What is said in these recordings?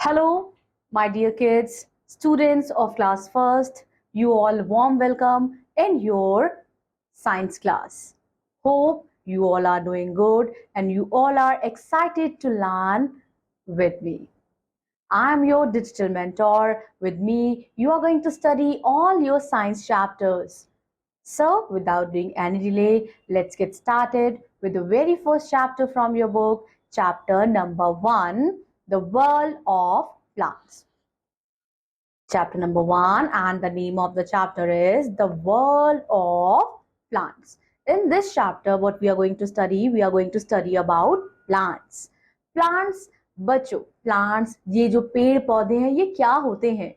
Hello, my dear kids, students of class first, you all warm welcome in your science class. Hope you all are doing good and you all are excited to learn with me. I am your digital mentor. With me, you are going to study all your science chapters. So, without doing any delay, let's get started with the very first chapter from your book, chapter number 1, The World of Plants. Chapter number 1, and the name of the chapter is The World of Plants. In this chapter, what we are going to study? We are going to study about plants. Plants, बच्चों, plants, ये जो पेड़ पौधे हैं, ये क्या होते हैं?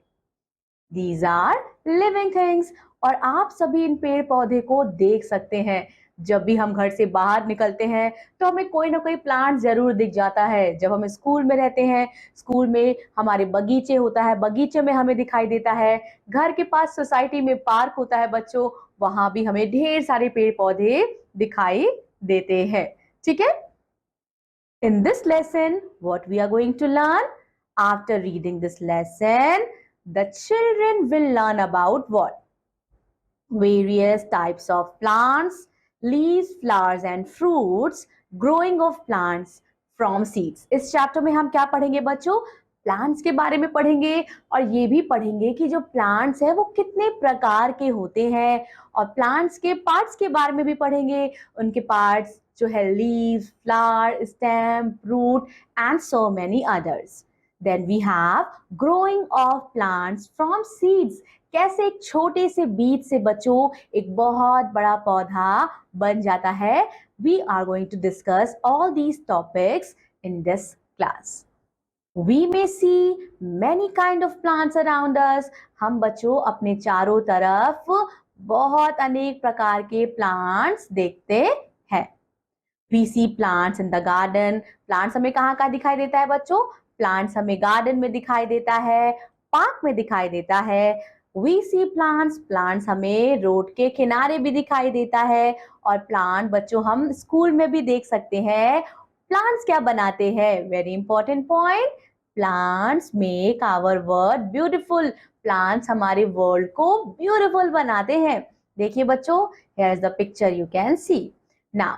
These are living things. और आप सभी इन पेड़ पौधे को देख सकते हैं. जब भी हम घर से बाहर निकलते हैं तो हमें कोई ना कोई प्लांट जरूर दिख जाता है. जब हम स्कूल में रहते हैं, स्कूल में हमारे बगीचे होता है, बगीचे में हमें दिखाई देता है. घर के पास सोसाइटी में पार्क होता है बच्चों, वहां भी हमें ढेर सारे पेड़ पौधे दिखाई देते हैं. ठीक है? In this lesson, what we are going to learn? After reading this lesson, the children will learn about what? Various types of plants, leaves, flowers and fruits, growing of plants from seeds. इस chapter में हम क्या पढ़ेंगे बच्चों? Plants के बारे में पढ़ेंगे और ये भी पढ़ेंगे कि जो प्लांट्स है वो कितने प्रकार के होते हैं, और प्लांट्स के पार्ट्स के बारे में भी पढ़ेंगे. उनके पार्ट्स जो है leaves, flower, stem, root and so many others. Then we have growing of plants from seeds. कैसे एक छोटे से बीज से बच्चों एक बहुत बड़ा पौधा बन जाता है. We are going to discuss all these topics in this class. We may see many kind of plants around us. हम बच्चों अपने चारों तरफ बहुत अनेक प्रकार के plants देखते हैं. We see plants in the garden. Plants हमें कहाँ दिखाई देता है बच्चों? प्लांट्स हमें गार्डन में दिखाई देता है, पार्क में दिखाई देता है. वी सी प्लांट्स, प्लांट्स हमें रोड के किनारे भी दिखाई देता है. और प्लांट बच्चों हम स्कूल में भी देख सकते हैं. प्लांट्स क्या बनाते हैं? Very important point. Plants make our world beautiful. Plants हमारे वर्ल्ड को ब्यूटीफुल बनाते हैं. देखिए बच्चों, here is the picture you can see. Now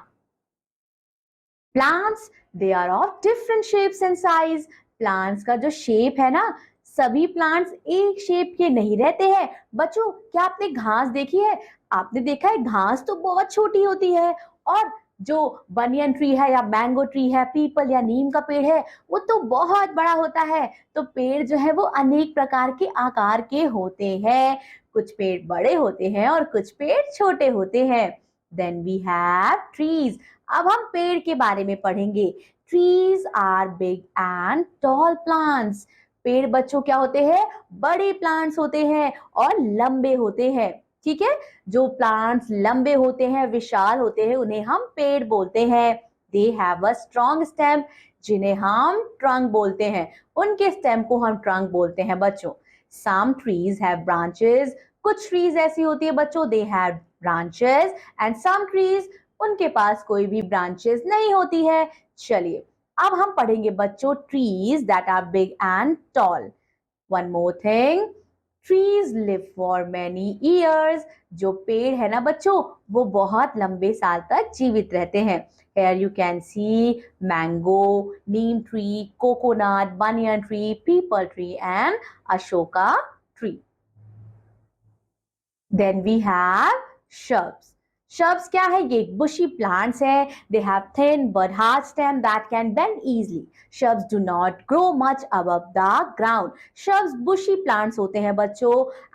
plants, they are of different shapes and size. Plants का जो शेप है ना, सभी प्लांट्स एक शेप के नहीं रहते हैं. बच्चों, क्या आपने घास देखी है? आपने देखा है घास तो बहुत छोटी होती है, और जो बनियन ट्री है या मैंगो ट्री है, पीपल या नीम का पेड़ है, वो तो बहुत बड़ा होता है. तो पेड़ जो है वो अनेक प्रकार के आकार के होते हैं. कुछ पेड़ बड़े होते हैं और कुछ पेड़ छोटे होते हैं. Then we have trees. अब हम पेड़ के बारे में पढ़ेंगे. Trees are big and tall plants. पेड़ बच्चों क्या होते हैं? बड़े प्लांट्स होते हैं और लंबे होते हैं. ठीक है? जो प्लांट्स लंबे होते हैं, विशाल होते हैं, उन्हें हम पेड़ बोलते हैं. They have a strong stem, जिन्हें हम ट्रंक बोलते हैं. उनके स्टेम को हम ट्रंक बोलते हैं बच्चों. Some trees have branches. कुछ ट्रीज ऐसी होती है बच्चों, they have branches, and some trees, उनके पास कोई भी ब्रांचेस नहीं होती है. चलिए अब हम पढ़ेंगे बच्चों trees that are big and tall. One more thing, trees live for many years. जो पेड़ है ना बच्चों, वो बहुत लंबे साल तक जीवित रहते हैं. Here you can see mango, neem tree, coconut, banyan tree, peepal tree and ashoka tree. Then we have shrubs. Shrubs क्या है? ये bushy plants है. They have thin but hard stem that can bend easily. Shrubs do not grow much above the ground. Shrubs bushy plants होते हैं बच्चों,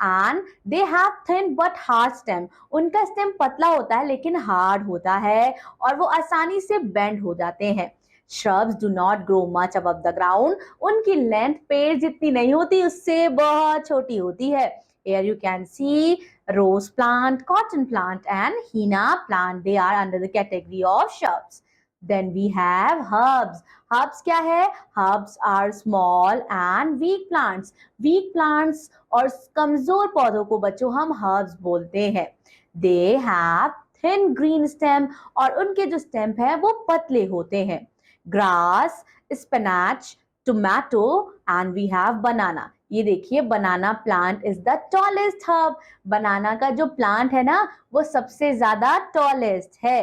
and they have thin but hard stem. उनका stem पतला होता है लेकिन hard होता है, और वो आसानी से bend हो जाते हैं. Shrubs do not grow much above the ground. उनकी length पेड़ जितनी नहीं होती, उससे बहुत छोटी होती है. Here you can see rose plant, cotton plant and henna plant. They are under the category of shrubs. Then we have herbs. Herbs क्या है? Herbs are small and weak plants. Weak plants और कमजोर पौधों को बच्चों हम herbs बोलते हैं. They have thin green stem, और उनके जो स्टेम है वो पतले होते हैं. Grass, spinach, tomato, and we have banana. ये देखिए banana plant is the tallest herb. Banana का जो प्लांट है ना वो सबसे ज्यादा टॉलेस्ट है.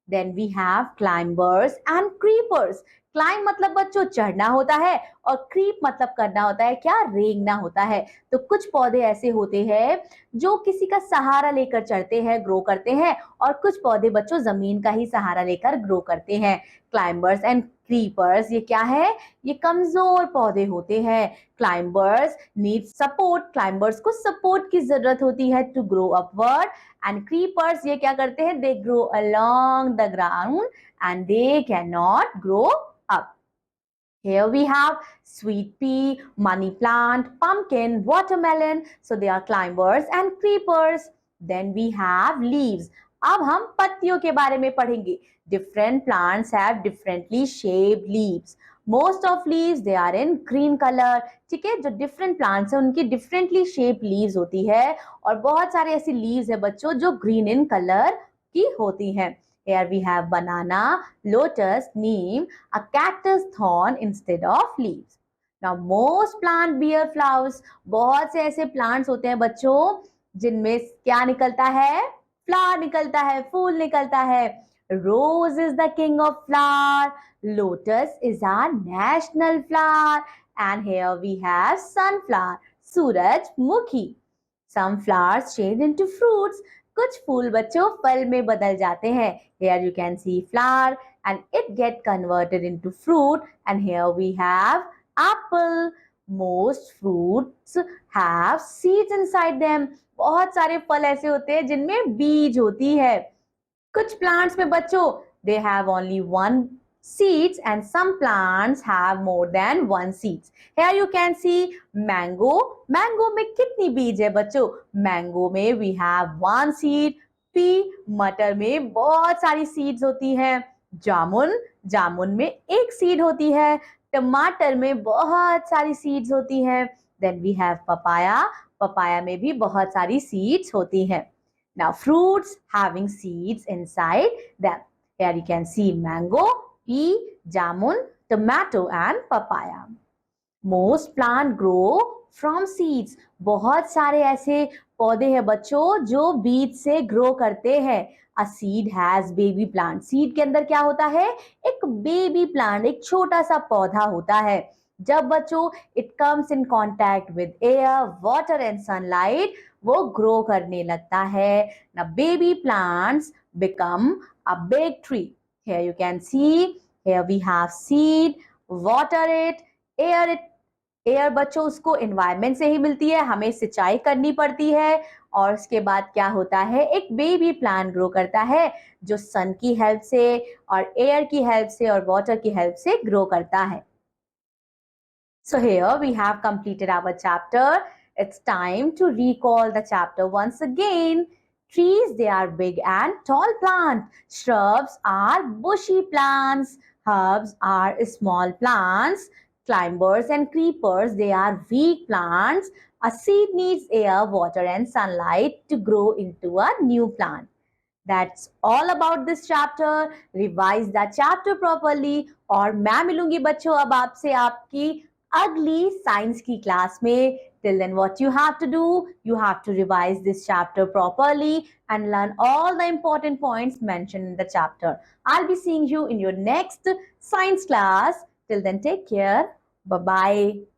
Then we have climbers and creepers. Climb मतलब बच्चों चढ़ना होता है और क्रीप मतलब करना होता है क्या, रेंगना होता है. तो कुछ पौधे ऐसे होते हैं जो किसी का सहारा लेकर चढ़ते हैं, ग्रो करते हैं, और कुछ पौधे बच्चों जमीन का ही सहारा लेकर ग्रो करते हैं. क्लाइंबर्स एंड क्रीपर्स ये क्या है, ये कमजोर पौधे होते हैं. Climbers need support. क्लाइंबर्स को सपोर्ट की जरूरत होती है to grow upward. And creepers ये क्या करते हैं, they grow along the ground and they can not grow up. Here we have sweet pea, money plant, pumpkin, watermelon. So they are climbers and creepers. Then we have leaves. अब हम पत्तियों के बारे में पढ़ेंगे. Different plants have differently shaped leaves. Most of leaves they are in green color. ठीक है, जो different plants है उनकी differently shaped leaves होती है और बहुत सारे ऐसी leaves है बच्चों जो green in color की होती हैं. Here we have banana, lotus, neem, a cactus thorn instead of leaves. Now most plant bear flowers. बहुत से ऐसे plants होते हैं बच्चों जिनमें क्या निकलता है, flower निकलता है, फूल निकलता है. Rose is the king of flower. Lotus is our national flower. And here we have sunflower, सूरजमुखी. Some flowers change into fruits. कुछ फूल बच्चों फल में बदल जाते हैं. Here you can see flower and it get converted into fruit. And here we have apple. Most fruits have seeds inside them. बहुत सारे फल ऐसे होते हैं जिनमें बीज होती है. कुछ plants में बच्चों they have only one seeds and some plants have more than one seeds. Here you can see mango. Mango में कितनी बीज है बच्चों, mango में we have one seed. pea, मटर में बहुत सारी seeds होती हैं. जामुन, जामुन में एक seed होती है. टमाटर में बहुत सारी seeds होती हैं. Then we have papaya. papaya में भी बहुत सारी seeds होती हैं. Now fruits having seeds inside them. Here you can see mango, pea, jamun, tomato and papaya. Most plant grow from seeds. बहुत सारे ऐसे पौधे हैं बच्चों जो बीज से ग्रो करते हैं. A seed has baby plant. Seed के अंदर क्या होता है, एक बेबी प्लांट, एक छोटा सा पौधा होता है. जब बच्चों it comes in contact with air, water and sunlight, वो ग्रो करने लगता है. Now baby plants become a big tree. Here you can see, here we have seed, water it, air it. Air बच्चों उसको एनवायरनमेंट से ही मिलती है, हमें सिंचाई करनी पड़ती है और उसके बाद क्या होता है, एक बेबी प्लांट ग्रो करता है जो सन की हेल्प से और एयर की हेल्प से और वाटर की हेल्प से ग्रो करता है. So here we have completed our chapter. It's time to recall the chapter once again. Trees, they are big and tall plants. Shrubs are bushy plants. Herbs are small plants. Climbers and creepers, they are weak plants. A seed needs air, water and sunlight to grow into a new plant. That's all about this chapter. Revise that chapter properly. और मैं मिलूंगी बच्चों अब आपसे आपकी अगली science की class में. Till then, what you have to do, you have to revise this chapter properly and learn all the important points mentioned in the chapter. I'll be seeing you in your next science class. Till then, take care. Bye-bye.